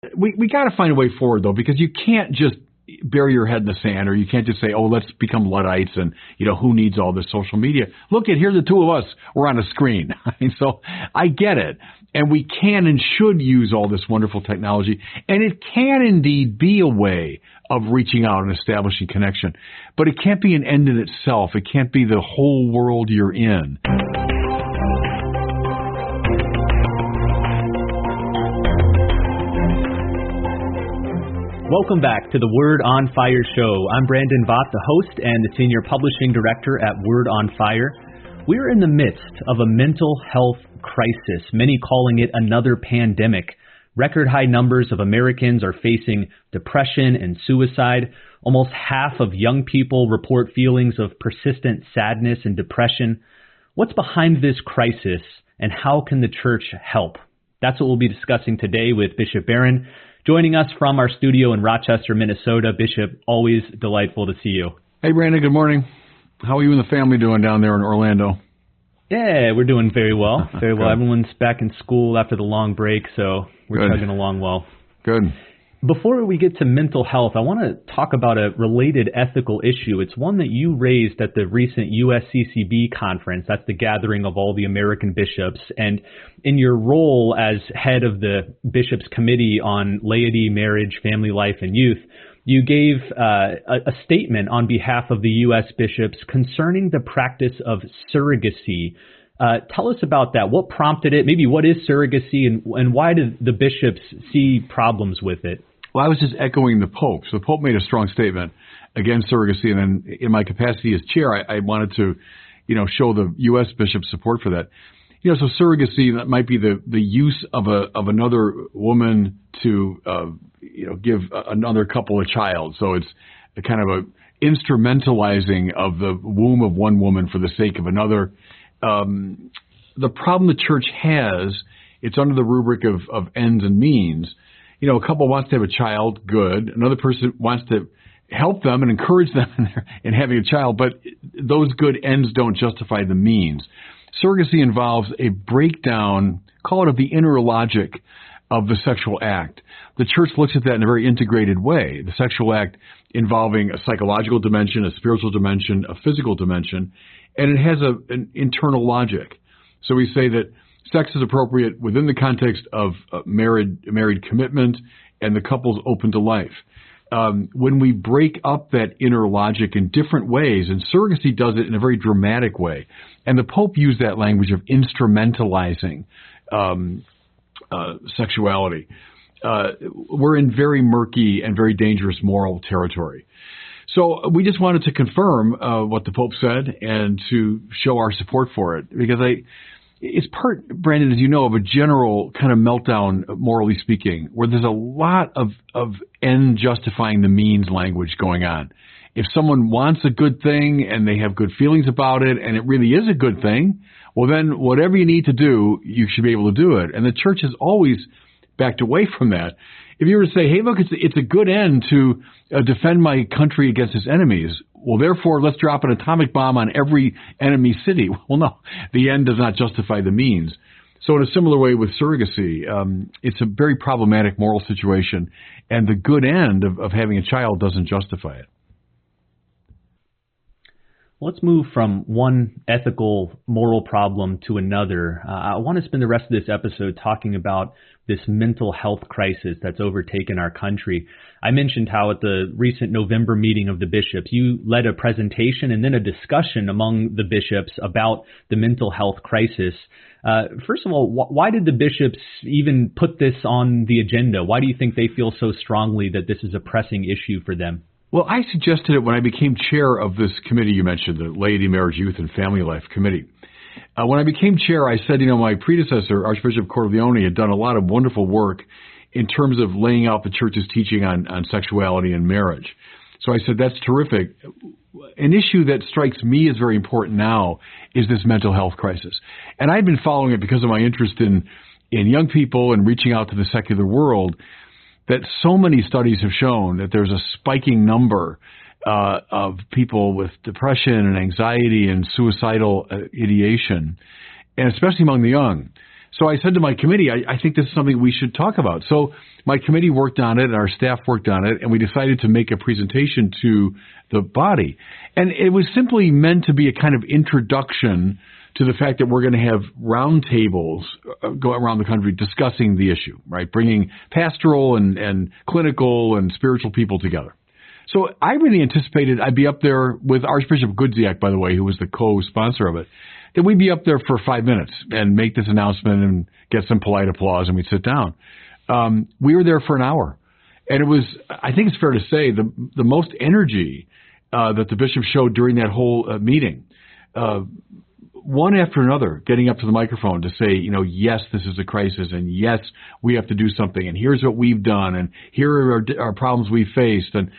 We got to find a way forward, though, because you can't just bury your head in the sand, or you can't just say, oh, let's become Luddites and, who needs all this social media? Look at, here the two of us, we're on a screen. So I get it. And we can and should use all this wonderful technology. And it can indeed be a way of reaching out and establishing connection. But it can't be an end in itself. It can't be the whole world you're in. Welcome back to the Word on Fire show. I'm Brandon Vaught, the host and the Senior Publishing Director at Word on Fire. We're in the midst of a mental health crisis, many calling it another pandemic. Record high numbers of Americans are facing depression and suicide. Almost half of young people report feelings of persistent sadness and depression. What's behind this crisis, and how can the church help? That's what we'll be discussing today with Bishop Barron. Joining us from our studio in Rochester, Minnesota, Bishop, always delightful to see you. Hey, Brandon, good morning. How are you and the family doing down there in Orlando? Yeah, we're doing very well. Very well. Good. Everyone's back in school after the long break, so we're Good. chugging along well. Good. Before we get to mental health, I want to talk about a related ethical issue. It's one that you raised at the recent USCCB conference. That's the gathering of all the American bishops. And in your role as head of the Bishops' Committee on Laity, Marriage, Family Life, and Youth, you gave a statement on behalf of the U.S. bishops concerning the practice of surrogacy. Tell us about that. What prompted it? Maybe what is surrogacy, and why do the bishops see problems with it? Well, I was just echoing the Pope. So the Pope made a strong statement against surrogacy, and then in my capacity as chair, I wanted to, show the U.S. bishops' support for that. So surrogacy, that might be the use of another woman to, give another couple a child. So it's a kind of a instrumentalizing of the womb of one woman for the sake of another. The problem the church has, it's under the rubric of ends and means. A couple wants to have a child, good. Another person wants to help them and encourage them in having a child, but those good ends don't justify the means. Surrogacy involves a breakdown, call it of the inner logic of the sexual act. The church looks at that in a very integrated way. The sexual act involving a psychological dimension, a spiritual dimension, a physical dimension, and it has an internal logic. So we say that sex is appropriate within the context of married commitment and the couple's open to life. When we break up that inner logic in different ways, and surrogacy does it in a very dramatic way, and the Pope used that language of instrumentalizing sexuality, we're in very murky and very dangerous moral territory. So we just wanted to confirm what the Pope said and to show our support for it, because it's part, Brandon, as you know, of a general kind of meltdown, morally speaking, where there's a lot of end justifying the means language going on. If someone wants a good thing and they have good feelings about it and it really is a good thing, well, then whatever you need to do, you should be able to do it. And the church has always backed away from that. If you were to say, hey, look, it's a good end to defend my country against its enemies, well, therefore, let's drop an atomic bomb on every enemy city. Well, no, the end does not justify the means. So in a similar way with surrogacy, it's a very problematic moral situation, and the good end of having a child doesn't justify it. Let's move from one ethical, moral problem to another. I want to spend the rest of this episode talking about this mental health crisis that's overtaken our country. I mentioned how at the recent November meeting of the bishops, you led a presentation and then a discussion among the bishops about the mental health crisis. First of all, why did the bishops even put this on the agenda? Why do you think they feel so strongly that this is a pressing issue for them? Well, I suggested it when I became chair of this committee you mentioned, the Laity, Marriage, Youth, and Family Life Committee. When I became chair, I said, my predecessor, Archbishop Corleone, had done a lot of wonderful work in terms of laying out the church's teaching on sexuality and marriage. So I said, that's terrific. An issue that strikes me as very important now is this mental health crisis. And I've been following it because of my interest in young people and reaching out to the secular world, that so many studies have shown that there's a spiking number of people with depression and anxiety and suicidal ideation, and especially among the young. So I said to my committee, I think this is something we should talk about. So my committee worked on it and our staff worked on it, and we decided to make a presentation to the body. And it was simply meant to be a kind of introduction to the fact that we're going to have roundtables go around the country discussing the issue, right? Bringing pastoral and clinical and spiritual people together. So I really anticipated I'd be up there with Archbishop Gudziak, by the way, who was the co-sponsor of it, that we'd be up there for 5 minutes and make this announcement and get some polite applause, and we'd sit down. We were there for an hour. And it was, I think it's fair to say, the most energy that the bishop showed during that whole meeting. One after another, getting up to the microphone to say, yes, this is a crisis, and yes, we have to do something, and here's what we've done, and here are our problems we faced. And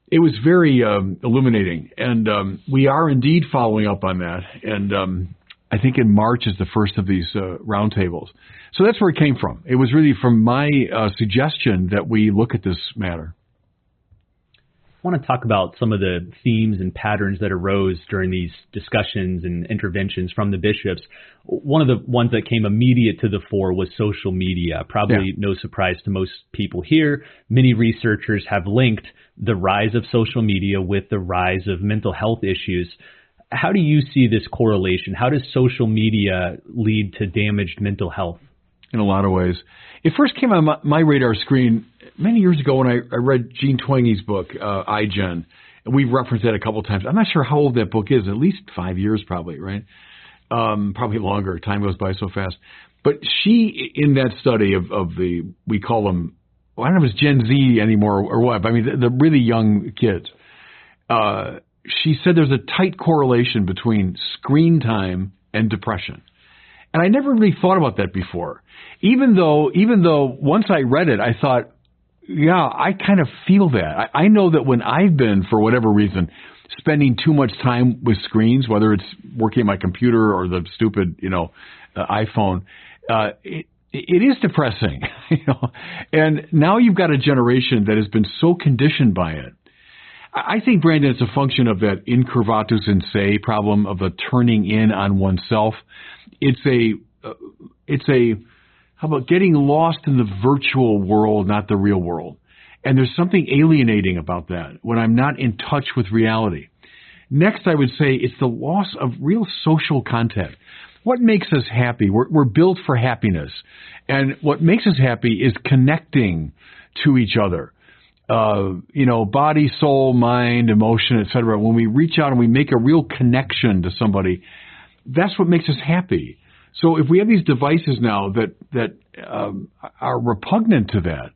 it was very illuminating, and we are indeed following up on that. And I think in March is the first of these roundtables. So that's where it came from. It was really from my suggestion that we look at this matter. I want to talk about some of the themes and patterns that arose during these discussions and interventions from the bishops. One of the ones that came immediate to the fore was social media. Probably no surprise to most people here. Many researchers have linked the rise of social media with the rise of mental health issues. How do you see this correlation? How does social media lead to damaged mental health? In a lot of ways. It first came on my radar screen many years ago when I read Jean Twenge's book, iGen. And we've referenced that a couple of times. I'm not sure how old that book is, at least 5 years probably, right? Probably longer. Time goes by so fast. But she, in that study of we call them, I don't know if it's Gen Z anymore or what, but I mean, the really young kids. She said there's a tight correlation between screen time and depression. And I never really thought about that before. Even though once I read it, I thought, yeah, I kind of feel that. I know that when I've been, for whatever reason, spending too much time with screens, whether it's working on my computer or the stupid, iPhone, it is depressing. And now you've got a generation that has been so conditioned by it. I think, Brandon, it's a function of that incurvatus in se problem of the turning in on oneself. It's a how about getting lost in the virtual world, not the real world? And there's something alienating about that when I'm not in touch with reality. Next, I would say it's the loss of real social contact. What makes us happy? We're built for happiness. And what makes us happy is connecting to each other. Body, soul, mind, emotion, etc. When we reach out and we make a real connection to somebody, that's what makes us happy. So if we have these devices now that are repugnant to that,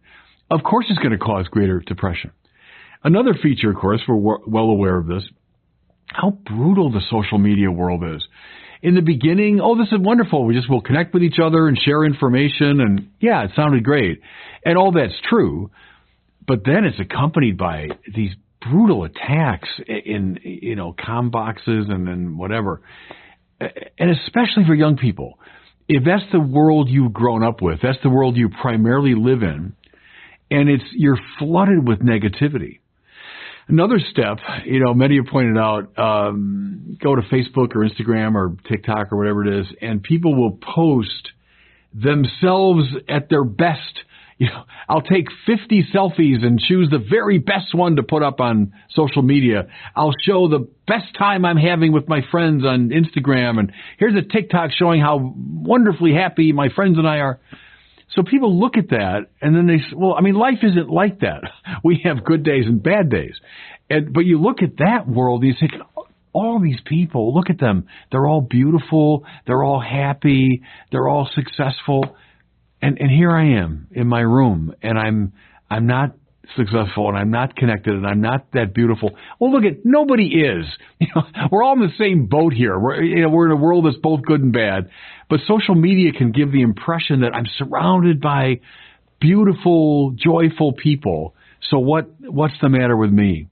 of course it's going to cause greater depression. Another feature, of course, we're well aware of this, how brutal the social media world is. In the beginning, this is wonderful. We'll connect with each other and share information. And yeah, it sounded great. And all that's true. But then it's accompanied by these brutal attacks in, com boxes and then whatever. And especially for young people. If that's the world you've grown up with, that's the world you primarily live in, and you're flooded with negativity. Another step, many have pointed out, go to Facebook or Instagram or TikTok or whatever it is, and people will post themselves at their best. I'll take 50 selfies and choose the very best one to put up on social media. I'll show the best time I'm having with my friends on Instagram. And here's a TikTok showing how wonderfully happy my friends and I are. So people look at that and then they say, life isn't like that. We have good days and bad days. But you look at that world and you think, all these people, look at them. They're all beautiful. They're all happy. They're all successful. And here I am in my room, and I'm not successful, and I'm not connected, and I'm not that beautiful. Well, nobody is. We're all in the same boat here. We're in a world that's both good and bad. But social media can give the impression that I'm surrounded by beautiful, joyful people. So what's the matter with me?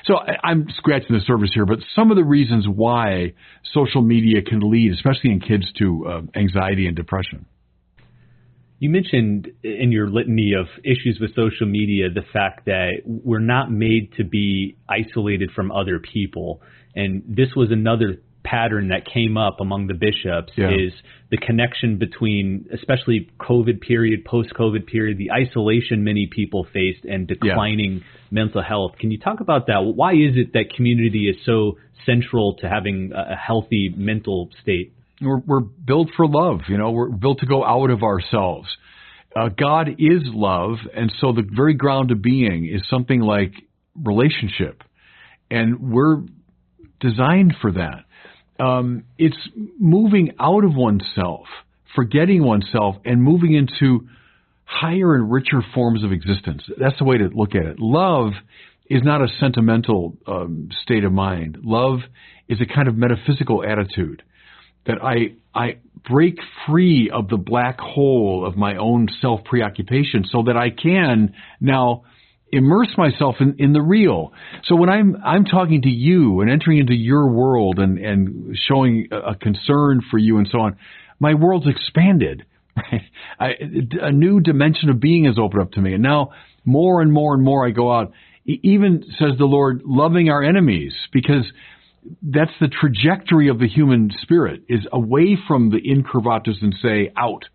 So I'm scratching the surface here, but some of the reasons why social media can lead, especially in kids, to anxiety and depression. You mentioned in your litany of issues with social media the fact that we're not made to be isolated from other people. And this was another pattern that came up among the bishops Yeah. is the connection between, especially COVID period, post-COVID period, the isolation many people faced, and declining mental health. Can you talk about that? Why is it that community is so central to having a healthy mental state? We're built for love. We're built to go out of ourselves. God is love, and so the very ground of being is something like relationship, and we're designed for that. It's moving out of oneself, forgetting oneself, and moving into higher and richer forms of existence. That's the way to look at it. Love is not a sentimental state of mind. Love is a kind of metaphysical attitude that I break free of the black hole of my own self-preoccupation so that I can now immerse myself in the real. So when I'm talking to you and entering into your world and showing a concern for you and so on, my world's expanded. Right? A new dimension of being has opened up to me. And now more and more and more I go out, even, says the Lord, loving our enemies, because that's the trajectory of the human spirit, is away from the incurvatus and say out.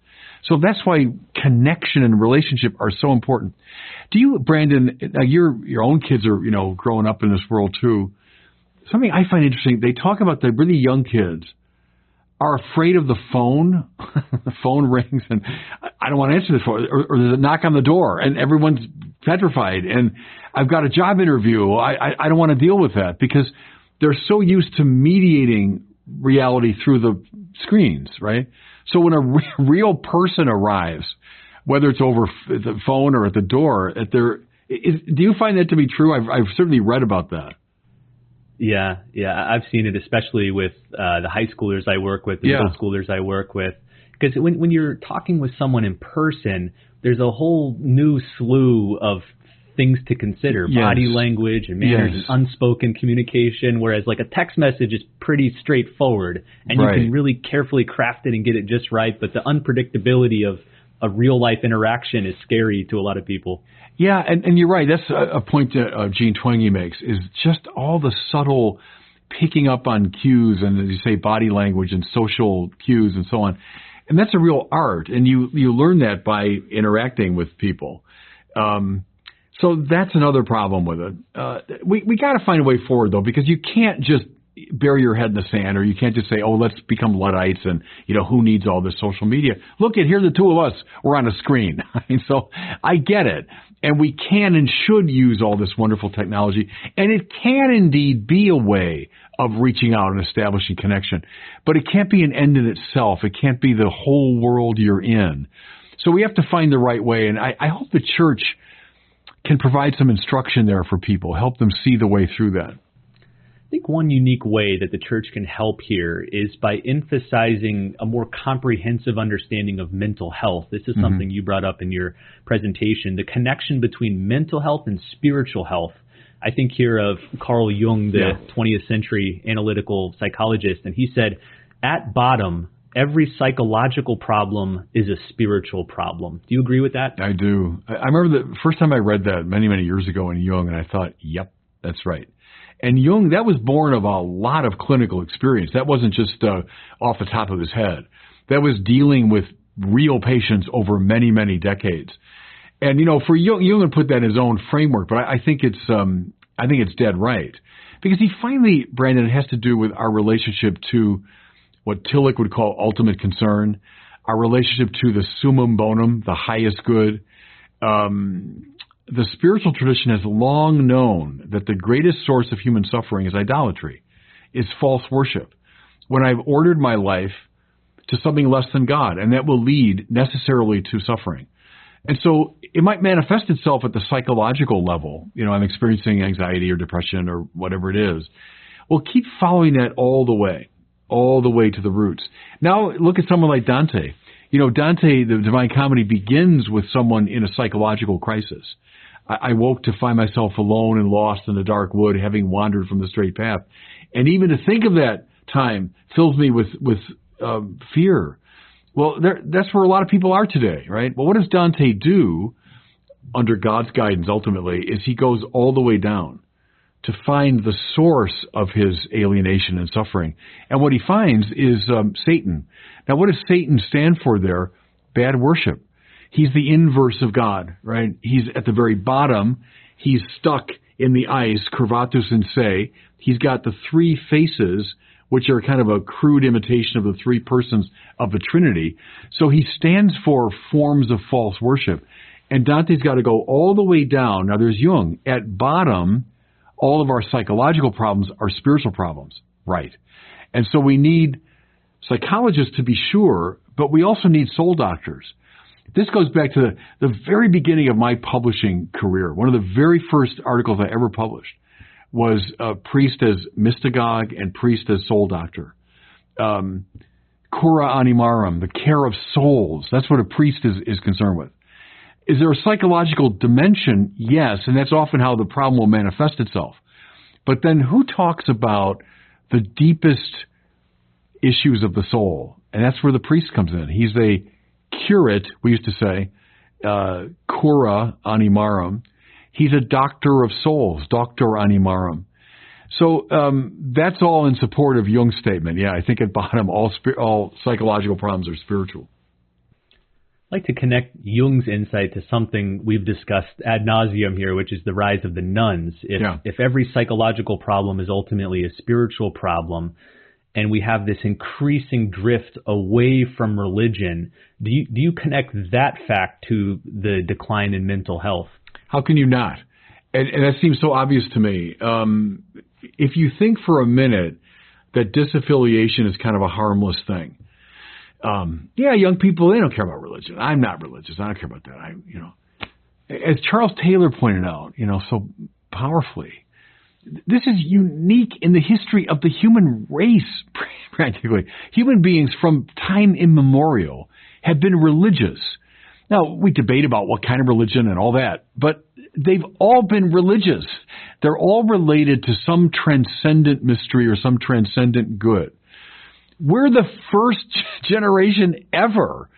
So that's why connection and relationship are so important. Do you, Brandon, your own kids are, growing up in this world too. Something I find interesting, they talk about the really young kids are afraid of the phone. The phone rings and I don't want to answer this phone, or there's a knock on the door and everyone's petrified and I've got a job interview. I don't want to deal with that because they're so used to mediating reality through the screens, right? So when a real person arrives, whether it's over the phone or at the door, do you find that to be true? I've certainly read about that. Yeah, I've seen it, especially with the high schoolers I work with, the middle schoolers I work with. Because when you're talking with someone in person, there's a whole new slew of things to consider, body language and manners and unspoken communication, whereas like a text message is pretty straightforward and you can really carefully craft it and get it just right, but the unpredictability of a real life interaction is scary to a lot of people. Yeah, and you're right. That's a point that Gene Twenge makes, is just all the subtle picking up on cues and, as you say, body language and social cues and so on. And that's a real art, and you learn that by interacting with people. So that's another problem with it. We got to find a way forward, though, because you can't just bury your head in the sand, or you can't just say, oh, let's become Luddites and, who needs all this social media? Look at, here the two of us, we're on a screen. So I get it. And we can and should use all this wonderful technology. And it can indeed be a way of reaching out and establishing connection. But it can't be an end in itself. It can't be the whole world you're in. So we have to find the right way. And I hope the church can provide some instruction there for people, help them see the way through that. I think one unique way that the church can help here is by emphasizing a more comprehensive understanding of mental health. This is something you brought up in your presentation, the connection between mental health and spiritual health. I think here of Carl Jung, the 20th century analytical psychologist, and he said, at bottom, every psychological problem is a spiritual problem. Do you agree with that? I do. I remember the first time I read that many, many years ago in Jung, and I thought, yep, that's right. And Jung, that was born of a lot of clinical experience. That wasn't just off the top of his head. That was dealing with real patients over many, many decades. And, for Jung would put that in his own framework, but I think it's dead right. Because he finally, Brandon, it has to do with our relationship to what Tillich would call ultimate concern, our relationship to the summum bonum, the highest good. The spiritual tradition has long known that the greatest source of human suffering is idolatry, is false worship. When I've ordered my life to something less than God, and that will lead necessarily to suffering. And so it might manifest itself at the psychological level. I'm experiencing anxiety or depression or whatever it is. Well, keep following that all the way to the roots. Now look at someone like Dante. Dante, the Divine Comedy, begins with someone in a psychological crisis. I woke to find myself alone and lost in a dark wood, having wandered from the straight path. And even to think of that time fills me with fear. Well, that's where a lot of people are today, right? Well, what does Dante do under God's guidance ultimately is he goes all the way down to find the source of his alienation and suffering. And what he finds is Satan. Now, what does Satan stand for there? Bad worship. He's the inverse of God, right? He's at the very bottom. He's stuck in the ice, curvatus in se. He's got the three faces, which are kind of a crude imitation of the three persons of the Trinity. So he stands for forms of false worship. And Dante's got to go all the way down. Now, there's Jung. At bottom, all of our psychological problems are spiritual problems, right? And so we need psychologists to be sure, but we also need soul doctors. This goes back to the very beginning of my publishing career. One of the very first articles I ever published was priest as mystagogue and priest as soul doctor. Cura animarum, the care of souls. That's what a priest is concerned with. Is there a psychological dimension? Yes, and that's often how the problem will manifest itself. But then who talks about the deepest issues of the soul? And that's where the priest comes in. He's a curate, we used to say, cura animarum. He's a doctor of souls, doctor animarum. So that's all in support of Jung's statement. Yeah, I think at bottom, all psychological problems are spiritual. I'd like to connect Jung's insight to something we've discussed ad nauseum here, which is the rise of the nuns. If every psychological problem is ultimately a spiritual problem, and we have this increasing drift away from religion, do you connect that fact to the decline in mental health? How can you not? And that seems so obvious to me. If you think for a minute that disaffiliation is kind of a harmless thing, young people, they don't care about religion. I'm not religious. I don't care about that. As Charles Taylor pointed out, so powerfully, this is unique in the history of the human race, practically. Human beings from time immemorial have been religious. Now, we debate about what kind of religion and all that, but they've all been religious. They're all related to some transcendent mystery or some transcendent good. We're the first generation ever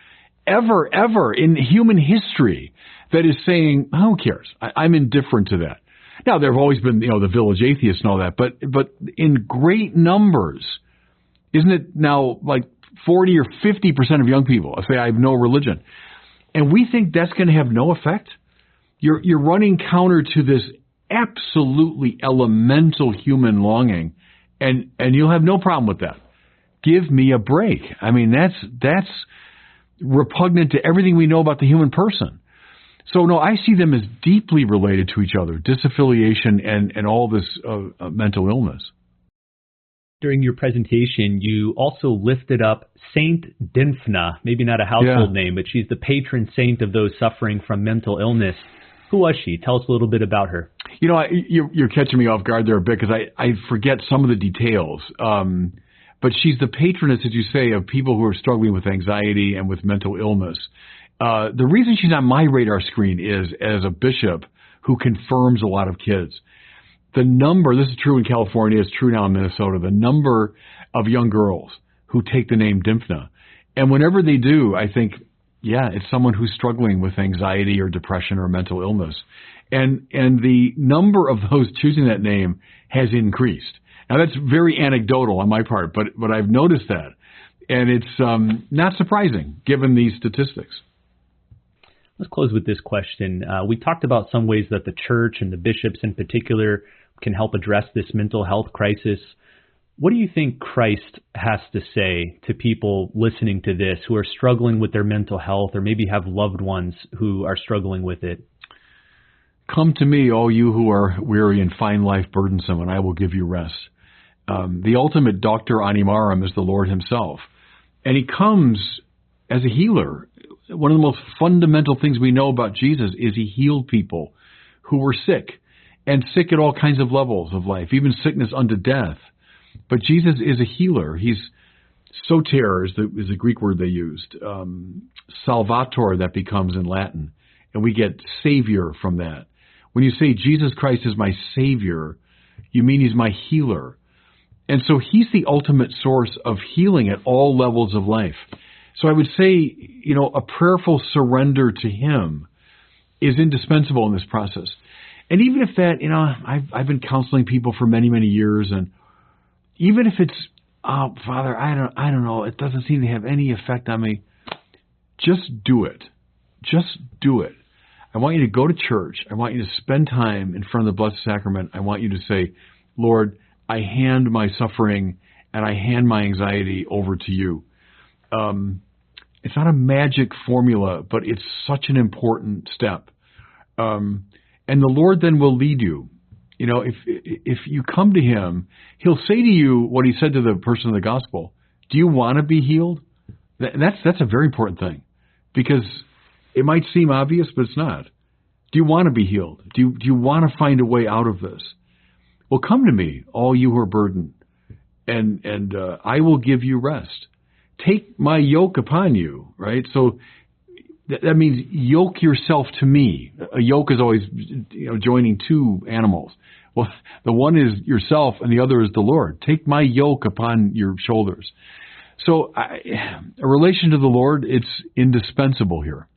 in human history that is saying, who cares? I'm indifferent to that. Now, there have always been, the village atheists and all that, but in great numbers, isn't it now like 40 or 50% of young people say, I have no religion. And we think that's going to have no effect. You're running counter to this absolutely elemental human longing, and you'll have no problem with that. Give me a break. I mean, that's repugnant to everything we know about the human person. So, no, I see them as deeply related to each other, disaffiliation and all this mental illness. During your presentation, you also lifted up Saint Dymphna, maybe not a household name, but she's the patron saint of those suffering from mental illness. Who was she? Tell us a little bit about her. You're catching me off guard there a bit because I forget some of the details. But she's the patroness, as you say, of people who are struggling with anxiety and with mental illness. The reason she's on my radar screen is as a bishop who confirms a lot of kids. The number, this is true in California, it's true now in Minnesota, the number of young girls who take the name Dymphna. And whenever they do, I think, it's someone who's struggling with anxiety or depression or mental illness. And the number of those choosing that name has increased. Now, that's very anecdotal on my part, but I've noticed that. And it's not surprising, given these statistics. Let's close with this question. We talked about some ways that the church and the bishops in particular can help address this mental health crisis. What do you think Christ has to say to people listening to this who are struggling with their mental health or maybe have loved ones who are struggling with it? Come to me, all you who are weary and find life burdensome, and I will give you rest. The ultimate doctor animarum is the Lord himself. And he comes as a healer. One of the most fundamental things we know about Jesus is he healed people who were sick, and sick at all kinds of levels of life, even sickness unto death. But Jesus is a healer. He's soter is the Greek word they used. Salvator, that becomes in Latin. And we get Savior from that. When you say Jesus Christ is my Savior, you mean he's my healer. And so he's the ultimate source of healing at all levels of life. So I would say, a prayerful surrender to him is indispensable in this process. And even if that, I've been counseling people for many, many years, and even if it's, oh, Father, I don't know, it doesn't seem to have any effect on me. Just do it. Just do it. I want you to go to church. I want you to spend time in front of the Blessed Sacrament. I want you to say, Lord, I hand my suffering and I hand my anxiety over to you. It's not a magic formula, but it's such an important step. And the Lord then will lead you. If you come to Him, He'll say to you what He said to the person in the gospel. Do you want to be healed? That's a very important thing, because it might seem obvious, but it's not. Do you want to be healed? Do you want to find a way out of this? Well, come to me, all you who are burdened, and I will give you rest. Take my yoke upon you, right? So that means yoke yourself to me. A yoke is always, joining two animals. Well, the one is yourself and the other is the Lord. Take my yoke upon your shoulders. So a relation to the Lord, it's indispensable here.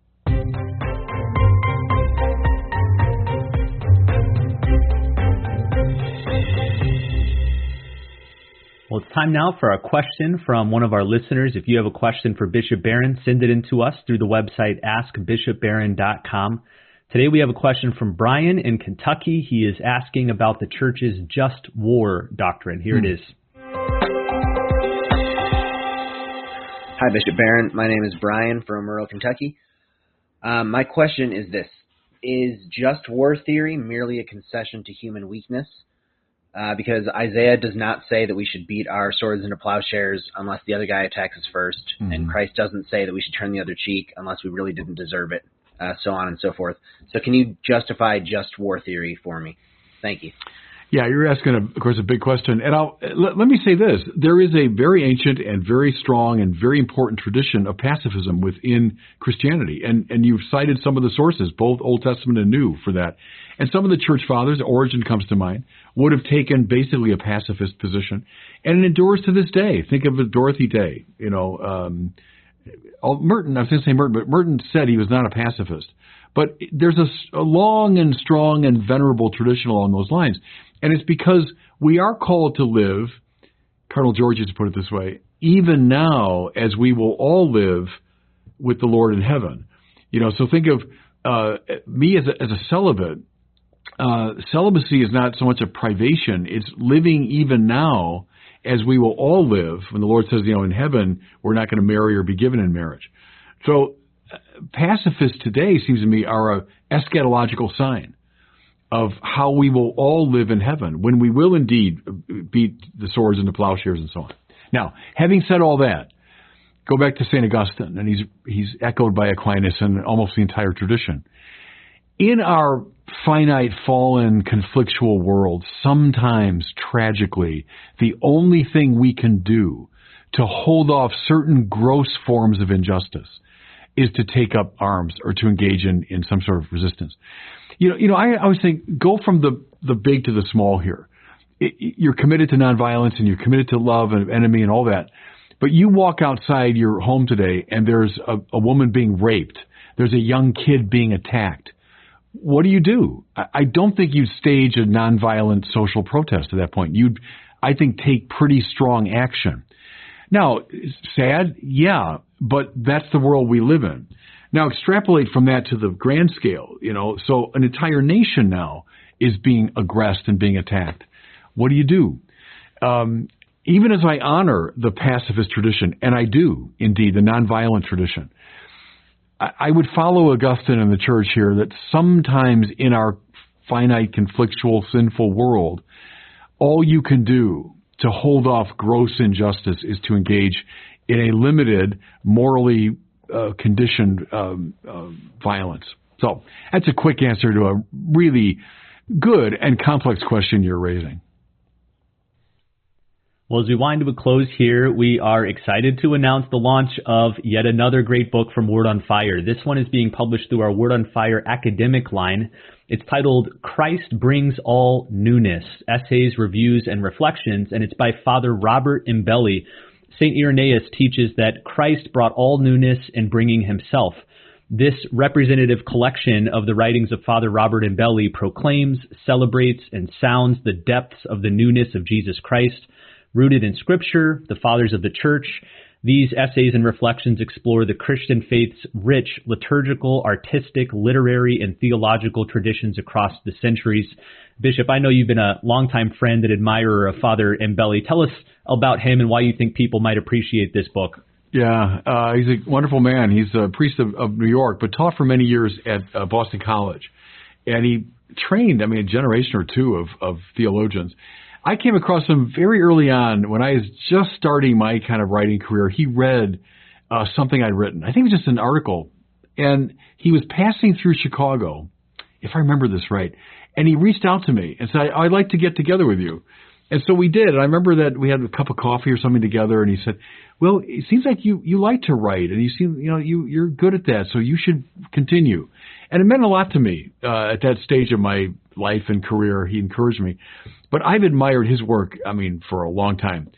Well, it's time now for a question from one of our listeners. If you have a question for Bishop Barron, send it in to us through the website askbishopbarron.com. Today we have a question from Brian in Kentucky. He is asking about the church's just war doctrine. Here it is. Hi, Bishop Barron. My name is Brian from Rural Kentucky. My question is this. Is just war theory merely a concession to human weakness? Because Isaiah does not say that we should beat our swords into plowshares unless the other guy attacks us first, and Christ doesn't say that we should turn the other cheek unless we really didn't deserve it, so on and so forth. So can you justify just war theory for me? Thank you. Yeah, you're asking, of course, a big question. And let me say this. There is a very ancient and very strong and very important tradition of pacifism within Christianity. And you've cited some of the sources, both Old Testament and New, for that. And some of the church fathers, Origen comes to mind, would have taken basically a pacifist position. And it endures to this day. Think of Dorothy Day. Merton, I was going to say Merton, but Merton said he was not a pacifist. But there's a long and strong and venerable tradition along those lines. And it's because we are called to live, Cardinal George used to put it this way, even now as we will all live with the Lord in heaven. So think of me as a celibate. Celibacy is not so much a privation. It's living even now as we will all live. When the Lord says, in heaven, we're not going to marry or be given in marriage. So pacifists today, seems to me, are a eschatological sign of how we will all live in heaven, when we will indeed beat the swords into plowshares and so on. Now, having said all that, go back to St. Augustine, and he's echoed by Aquinas and almost the entire tradition. In our finite, fallen, conflictual world, sometimes, tragically, the only thing we can do to hold off certain gross forms of injustice is to take up arms or to engage in some sort of resistance. I always think, go from the big to the small here. You're committed to nonviolence and you're committed to love and enemy and all that. But you walk outside your home today and there's a woman being raped. There's a young kid being attacked. What do? I don't think you'd stage a nonviolent social protest at that point. You'd, I think, take pretty strong action. Now, sad? Yeah, but that's the world we live in. Now, extrapolate from that to the grand scale, so an entire nation now is being aggressed and being attacked. What do? Even as I honor the pacifist tradition, and I do, indeed, the nonviolent tradition, I would follow Augustine and the church here that sometimes in our finite, conflictual, sinful world, all you can do to hold off gross injustice is to engage in a limited, morally conditioned violence. So that's a quick answer to a really good and complex question you're raising. Well, as we wind to a close here, we are excited to announce the launch of yet another great book from Word on Fire. This one is being published through our Word on Fire academic line. It's titled Christ Brings All Newness, Essays, Reviews, and Reflections, and it's by Father Robert Imbelli. St. Irenaeus teaches that Christ brought all newness in bringing himself. This representative collection of the writings of Father Robert Imbelli proclaims, celebrates, and sounds the depths of the newness of Jesus Christ, rooted in Scripture, the Fathers of the Church. These essays and reflections explore the Christian faith's rich liturgical, artistic, literary, and theological traditions across the centuries. Bishop, I know you've been a longtime friend and admirer of Father Imbelli. Tell us about him and why you think people might appreciate this book. Yeah, he's a wonderful man. He's a priest of New York, but taught for many years at Boston College. And he trained, a generation or two of theologians. I came across him very early on when I was just starting my kind of writing career. He read something I'd written. I think it was just an article. And he was passing through Chicago, if I remember this right. And he reached out to me and said, I'd like to get together with you. And so we did. And I remember that we had a cup of coffee or something together. And he said, well, it seems like you like to write, and you seem, you're good at that, so you should continue. And it meant a lot to me at that stage of my life and career. He encouraged me. But I've admired his work, for a long time.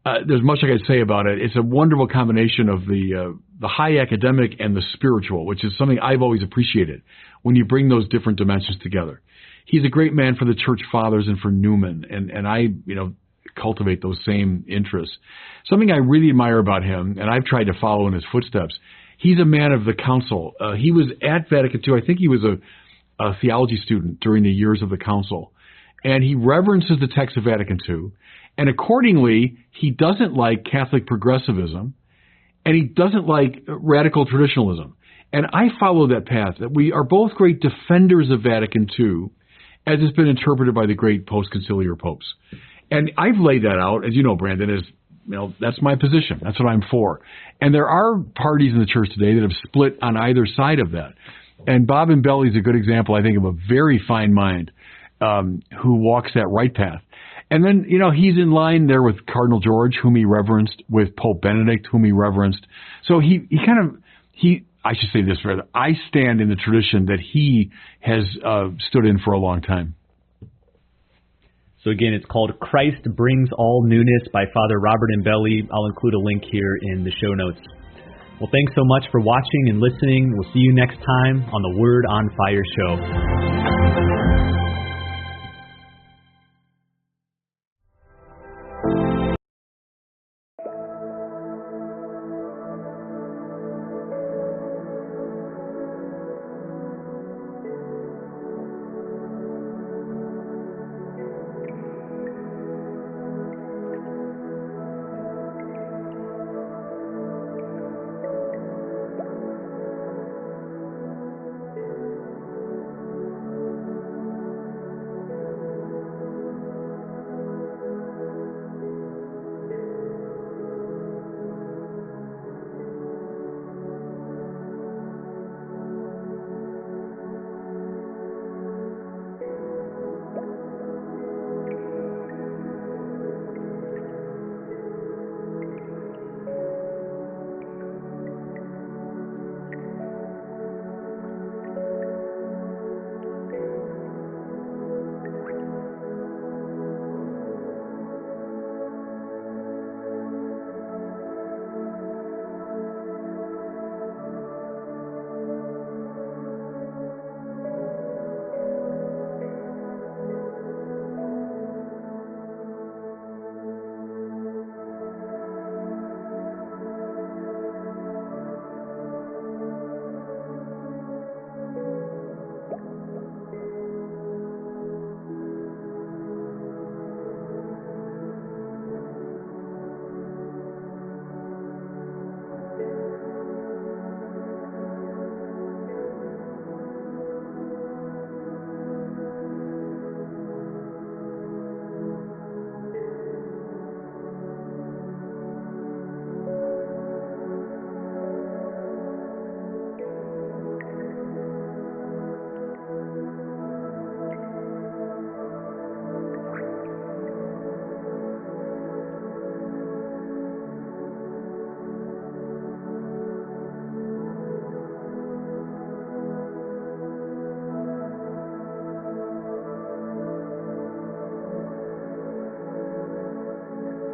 There's much I could say about it. It's a wonderful combination of the high academic and the spiritual, which is something I've always appreciated when you bring those different dimensions together. He's a great man for the Church Fathers and for Newman, and I, cultivate those same interests. Something I really admire about him, and I've tried to follow in his footsteps, he's a man of the council. He was at Vatican II. I think he was a theology student during the years of the council, and he reverences the text of Vatican II, and accordingly, he doesn't like Catholic progressivism, and he doesn't like radical traditionalism. And I follow that path, that we are both great defenders of Vatican II, as it's been interpreted by the great post-conciliar popes. And I've laid that out, as you know, Brandon, as that's my position. That's what I'm for. And there are parties in the church today that have split on either side of that. And Bob Imbelli is a good example, I think, of a very fine mind who walks that right path. And then, he's in line there with Cardinal George, whom he reverenced, with Pope Benedict, whom he reverenced. So I should say this, rather, I stand in the tradition that he has stood in for a long time. So again, it's called Christ Brings All Newness by Father Robert Imbelli. I'll include a link here in the show notes. Well, thanks so much for watching and listening. We'll see you next time on the Word on Fire show.